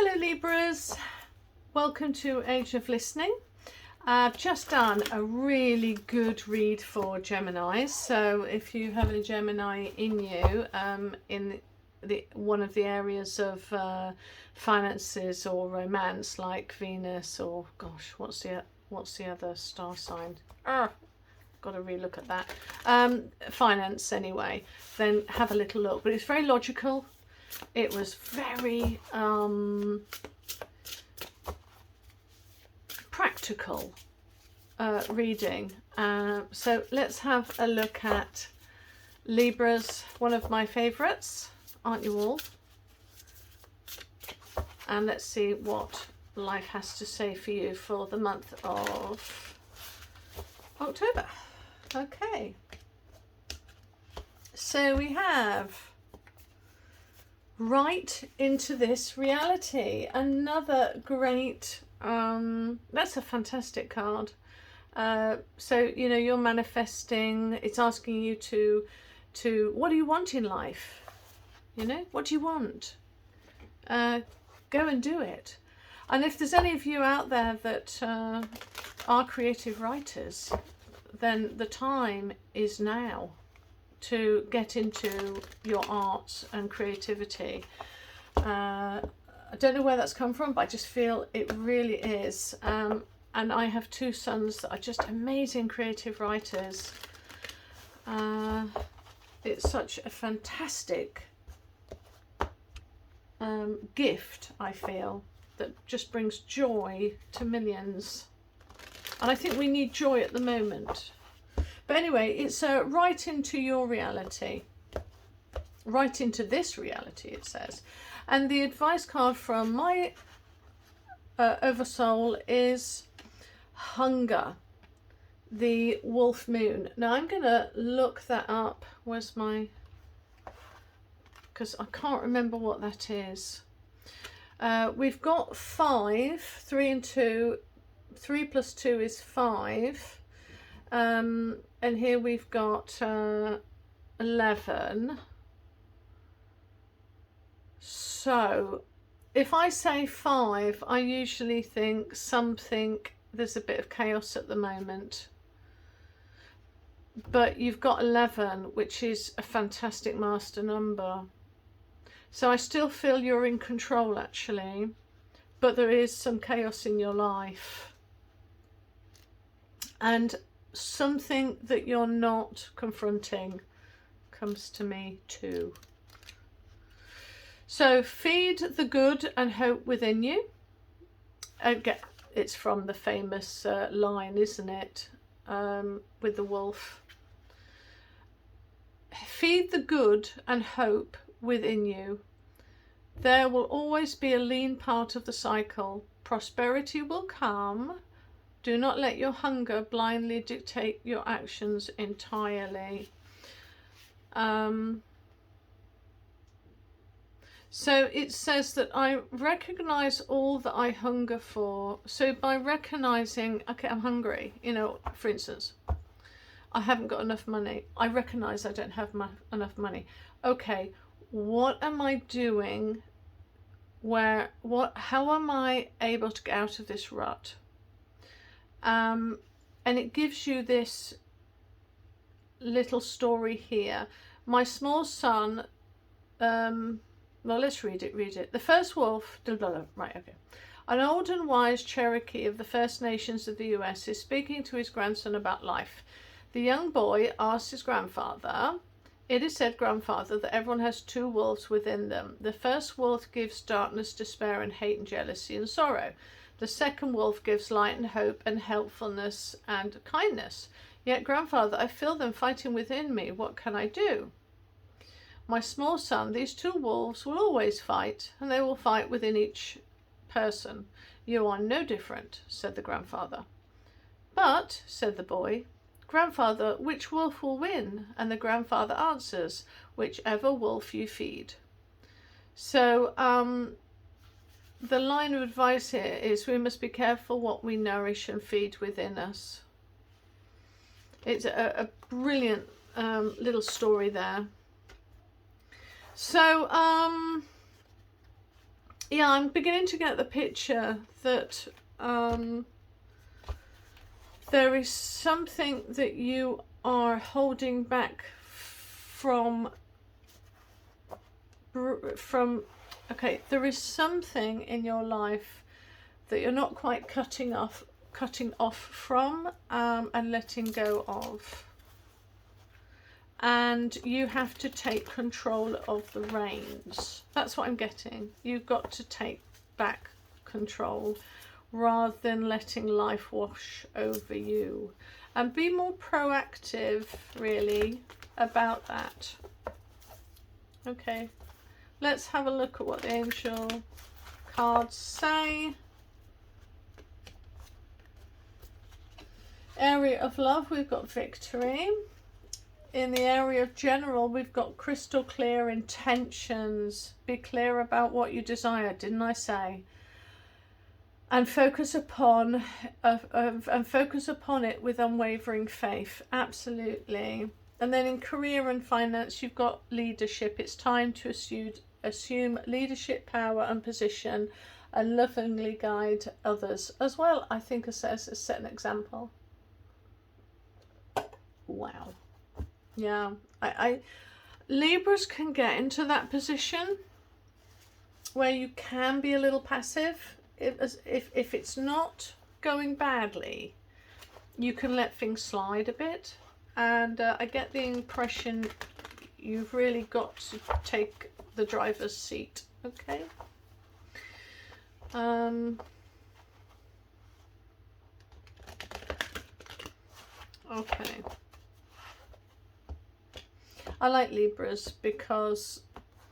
Hello Libras, welcome to Age of Listening. I've just done a really good read for Geminis, so if you have a Gemini in you, in one of the areas of finances or romance, like Venus, or gosh, what's the other star sign? Got to relook at that. Finance anyway, then have a little look. But it's very logical. It was very practical reading. So let's have a look at Libra's, one of my favourites, aren't you all? And let's see what life has to say for you for the month of October. Okay. So we have right into this reality. Another great, that's a fantastic card. So, you know, you're manifesting, it's asking you to what do you want in life? You know, what do you want? Go and do it. And if there's any of you out there that are creative writers, then the time is now to get into your arts and creativity. I don't know where that's come from, but I just feel it really is. And I have two sons that are just amazing creative writers. It's such a fantastic gift, I feel, that just brings joy to millions. And I think we need joy at the moment. But anyway, it's right into your reality. Right into this reality, it says. And the advice card from my Oversoul is hunger. The wolf moon. Now I'm going to look that up. Where's my... because I can't remember what that is. We've got 5, 3 and 2. 3 plus 2 is 5. And here we've got 11. So if I say 5, I usually think something, there's a bit of chaos at the moment. But you've got 11, which is a fantastic master number. So I still feel you're in control, actually, but there is some chaos in your life. And something that you're not confronting comes to me too. So feed the good and hope within you. Again, it's from the famous line, isn't it? With the wolf. Feed the good and hope within you. There will always be a lean part of the cycle. Prosperity will come. Do not let your hunger blindly dictate your actions entirely. So it says that I recognize all that I hunger for. So by recognizing, okay, I'm hungry, you know, for instance, I haven't got enough money. I recognize I don't have enough money. Okay, what am I doing? How am I able to get out of this rut? And it gives you this little story here. My small son, well, let's read it. The first wolf, right, okay. An old and wise Cherokee of the First Nations of the US is speaking to his grandson about life. The young boy asked his grandfather, "It is said, grandfather, that everyone has 2 wolves within them. The first wolf gives darkness, despair, and hate, and jealousy, and sorrow. The second wolf gives light and hope and helpfulness and kindness. Yet, grandfather, I feel them fighting within me. What can I do?" "My small son, these 2 wolves will always fight, and they will fight within each person. You are no different," said the grandfather. "But," said the boy, "Grandfather, which wolf will win?" And the grandfather answers, "Whichever wolf you feed." So the line of advice here is we must be careful what we nourish and feed within us. It's a brilliant little story there. So yeah, I'm beginning to get the picture that there is something that you are holding back from, okay, there is something in your life that you're not quite cutting off from and letting go of. And you have to take control of the reins. That's what I'm getting. You've got to take back control rather than letting life wash over you. And be more proactive, really, about that. Okay, let's have a look at what the angel cards say. Area of love, we've got victory. In the area of general, we've got crystal clear intentions. Be clear about what you desire, didn't I say? And focus upon it with unwavering faith. Absolutely. And then in career and finance, you've got leadership. It's time to assume leadership, power and position, and lovingly guide others as well. I think it says set an example. Wow. Yeah, Libras can get into that position where you can be a little passive. If it's not going badly, you can let things slide a bit. And I get the impression you've really got to take the driver's seat. Okay. Okay. I like Libras because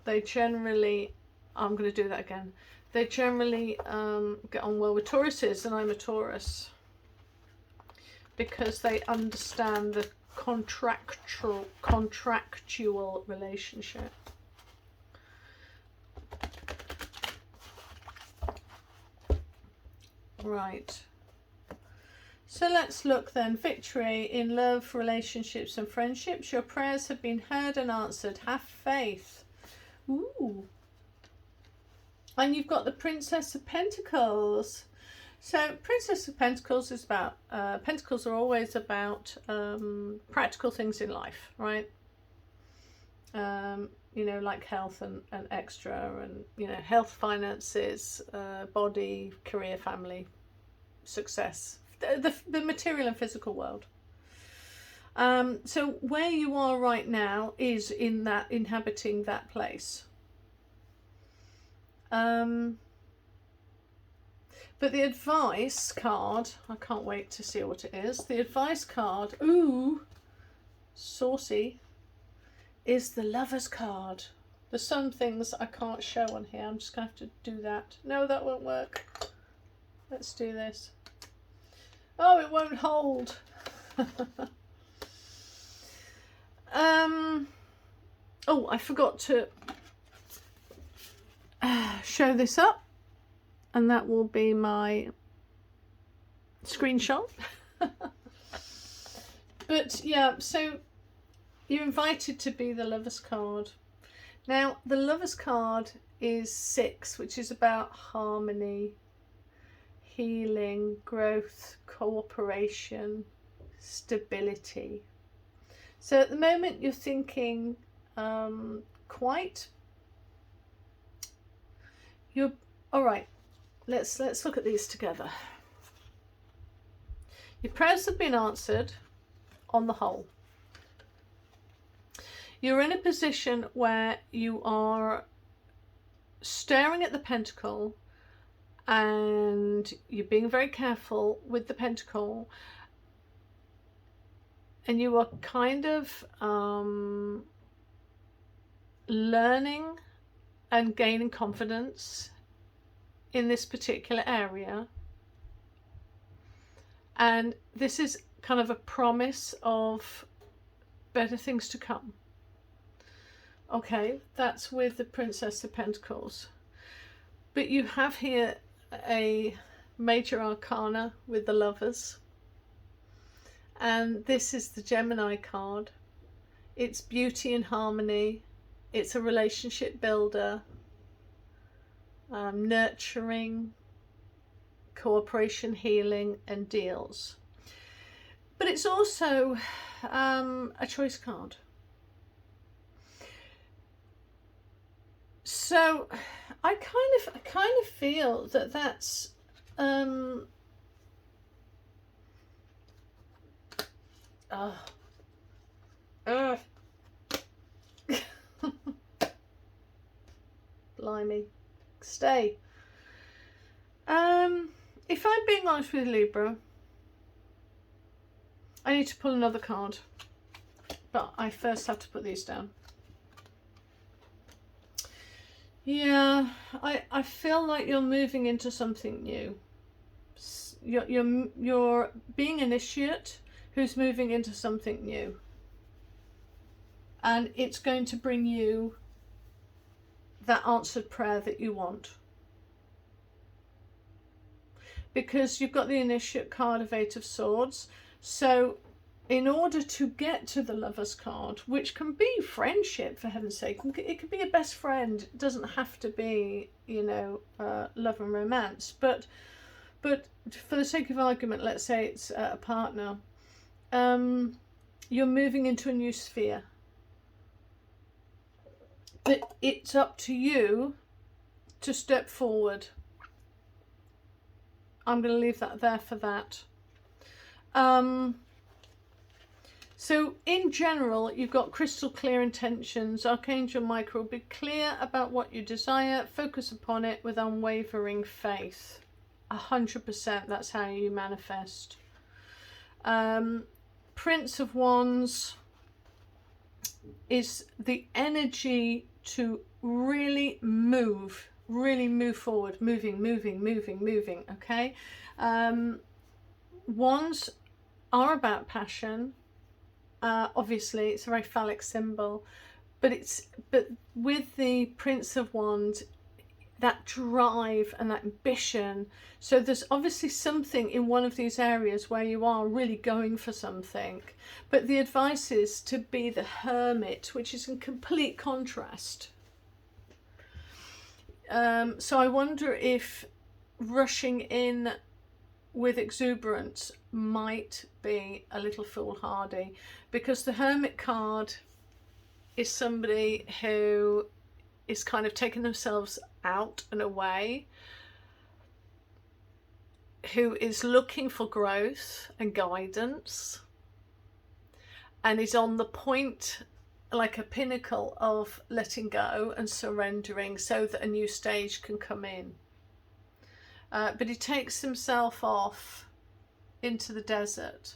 they generally, I'm going to do that again, they generally get on well with Tauruses, and I'm a Taurus, because they understand the contractual relationship. Right. So let's look then. Victory in love, relationships and friendships. Your prayers have been heard and answered. Have faith. Ooh. And you've got the Princess of Pentacles. So Princess of Pentacles is about, Pentacles are always about practical things in life, right? You know, like health and extra, and, you know, health, finances, body, career, family, success. The material and physical world. So where you are right now is in that, inhabiting that place. But the advice card, I can't wait to see what it is. The advice card, ooh, saucy, is the Lover's card. There's some things I can't show on here. I'm just going to have to do that. No, that won't work. Let's do this. Oh, it won't hold. Oh, I forgot to show this up, and that will be my screenshot. But yeah, so you're invited to be the Lover's card. Now, the Lover's card is 6, which is about harmony, healing, growth, cooperation, stability. So at the moment you're thinking all right, let's look at these together. Your prayers have been answered on the whole. You're in a position where you are staring at the pentacle, and you're being very careful with the pentacle, and you are kind of learning and gaining confidence in this particular area, and this is kind of a promise of better things to come. Okay, that's with the Princess of Pentacles. But you have here a major arcana with the Lovers, and this is the Gemini card. It's beauty and harmony. It's a relationship builder. nurturing, cooperation, healing, and deals. But it's also a choice card. So I kind of feel that that's blimey, stay. If I'm being honest with Libra, I need to pull another card, but I first have to put these down. Yeah, I feel like you're moving into something new. You're being an initiate who's moving into something new, and it's going to bring you that answered prayer that you want, because you've got the initiate card of 8 of Swords. So in order to get to the Lover's card, which can be friendship, for heaven's sake, it could be a best friend, it doesn't have to be, you know, love and romance, but for the sake of argument, let's say it's a partner. You're moving into a new sphere, but it's up to you to step forward. I'm going to leave that there for that. So in general, you've got crystal clear intentions. Archangel Mickie will be clear about what you desire. Focus upon it with unwavering faith. 100%, that's how you manifest. Prince of Wands is the energy to really move forward, moving, okay? Wands are about passion. Obviously it's a very phallic symbol, but with the Prince of Wands, that drive and that ambition. So there's obviously something in one of these areas where you are really going for something, but the advice is to be the hermit, which is in complete contrast. So I wonder if rushing in with exuberance might be a little foolhardy, because the Hermit card is somebody who is kind of taking themselves out and away, who is looking for growth and guidance, and is on the point, like a pinnacle, of letting go and surrendering so that a new stage can come in. But he takes himself off into the desert,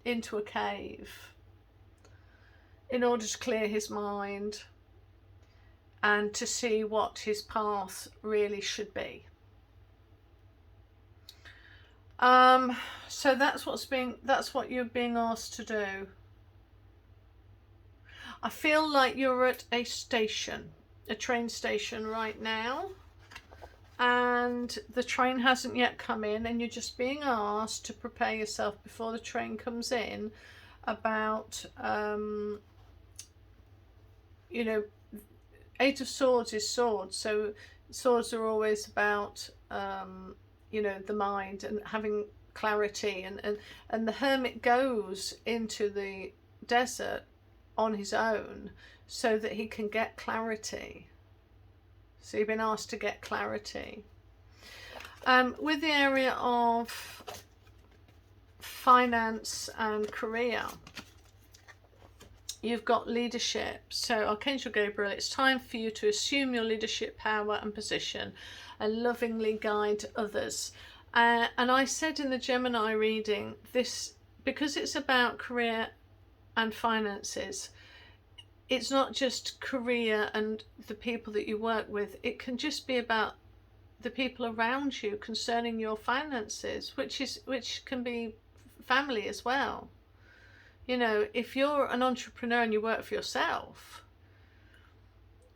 into a cave, in order to clear his mind and to see what his path really should be. So that's what you're being asked to do. I feel like you're at a station, a train station right now, and the train hasn't yet come in, and you're just being asked to prepare yourself before the train comes in about, you know, 8 of Swords is swords, so swords are always about, you know, the mind and having clarity, and the hermit goes into the desert on his own so that he can get clarity. So you've been asked to get clarity. With the area of finance and career, you've got leadership. So Archangel Gabriel, it's time for you to assume your leadership power and position and lovingly guide others. And I said in the Gemini reading, this, because it's about career and finances, it's not just career and the people that you work with. It can just be about the people around you concerning your finances, which can be family as well. You know, if you're an entrepreneur and you work for yourself,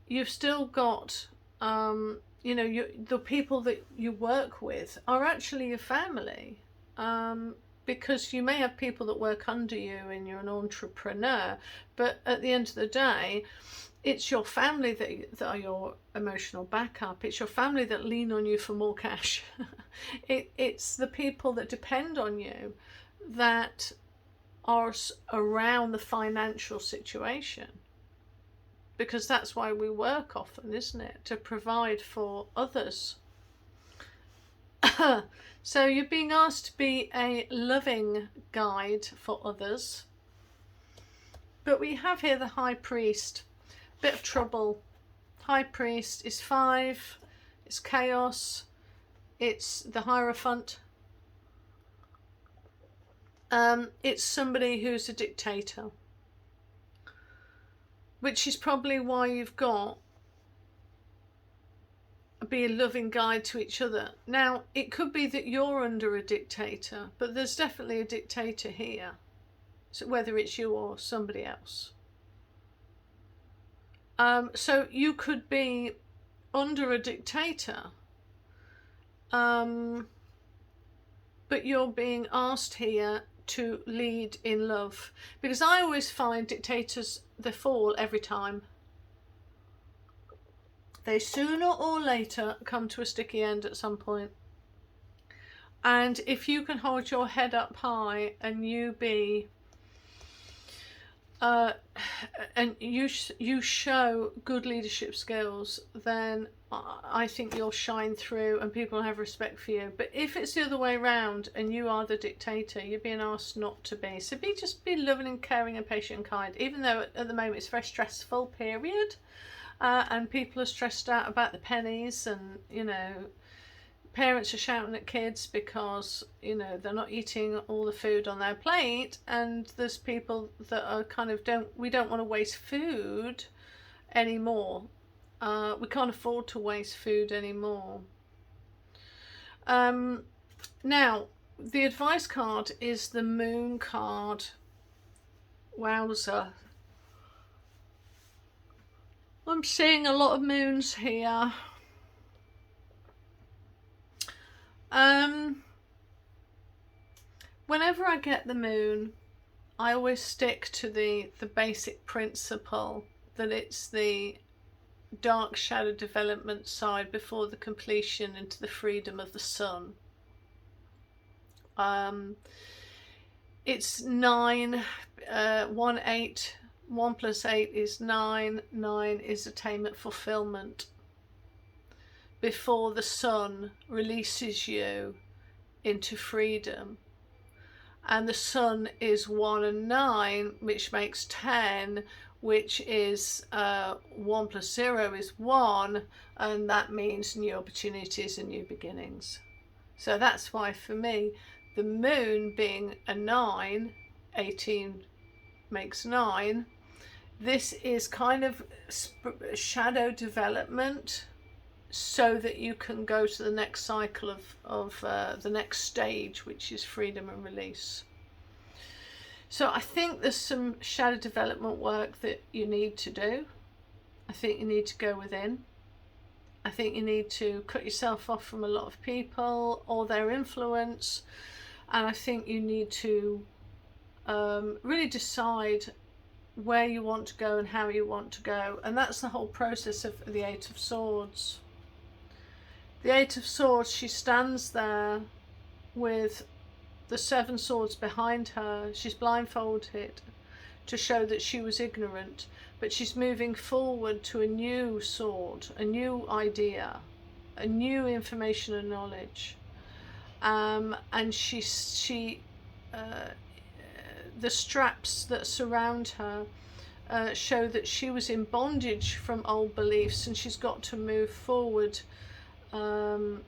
you've still got, you know, the people that you work with are actually your family. Because you may have people that work under you and you're an entrepreneur, but at the end of the day, it's your family that are your emotional backup. It's your family that lean on you for more cash. It's the people that depend on you that are around the financial situation, because that's why we work often, isn't it? To provide for others. So you're being asked to be a loving guide for others. But we have here the High Priest. Bit of trouble. High Priest is 5. It's chaos. It's the Hierophant. It's somebody who's a dictator, which is probably why you've got be a loving guide to each other. Now, it could be that you're under a dictator, but there's definitely a dictator here. So whether it's you or somebody else. So you could be under a dictator, but you're being asked here to lead in love. Because I always find dictators, they fall every time. They sooner or later come to a sticky end at some point. And if you can hold your head up high and you be and you show good leadership skills, then I think you'll shine through and people have respect for you. But if it's the other way around and you are the dictator, you're being asked not to be. So just be loving and caring and patient and kind, even though at the moment it's a very stressful period, and people are stressed out about the pennies, and you know, parents are shouting at kids because, you know, they're not eating all the food on their plate, and there's people that are kind of we don't want to waste food anymore. We can't afford to waste food anymore. Now, the advice card is the Moon card. Wowza. I'm seeing a lot of moons here. Whenever I get the moon, I always stick to the basic principle that it's the dark shadow development side before the completion into the freedom of the sun. It's 9, 1, 8, 1 plus 8 is 9, 9 is attainment fulfillment. Before the sun releases you into freedom. And the sun is 1 and 9, which makes 10, which is 1 plus 0 is 1, and that means new opportunities and new beginnings. So that's why for me, the moon being a 9, 18 makes 9, this is kind of shadow development, so that you can go to the next cycle of the next stage, which is freedom and release. So I think there's some shadow development work that you need to do. I think you need to go within. I think you need to cut yourself off from a lot of people or their influence. And I think you need to really decide where you want to go and how you want to go. And that's the whole process of the 8 of Swords. The 8 of Swords, she stands there with the 7 swords behind her. She's blindfolded to show that she was ignorant, but she's moving forward to a new sword, a new idea, a new information and knowledge. And the straps that surround her show that she was in bondage from old beliefs, and she's got to move forward. And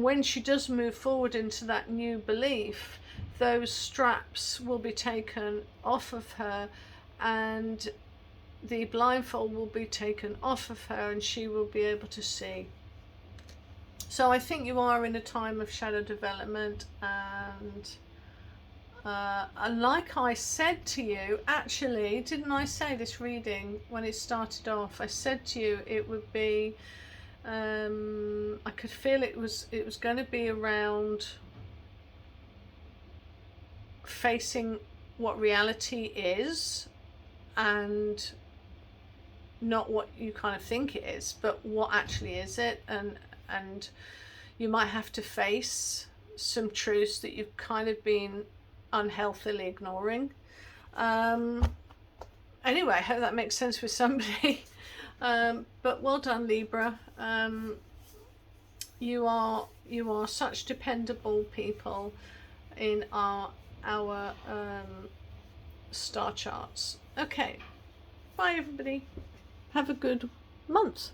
when she does move forward into that new belief, those straps will be taken off of her, and the blindfold will be taken off of her, and she will be able to see. So I think you are in a time of shadow development, and like I said to you, actually, didn't I say this reading when it started off? I said to you it would be, I could feel it was going to be around facing what reality is and not what you kind of think it is, but what actually is it. And you might have to face some truths that you've kind of been unhealthily ignoring. Anyway, I hope that makes sense with somebody. But well done, Libra. You are such dependable people in our star charts. Okay, bye everybody. Have a good month.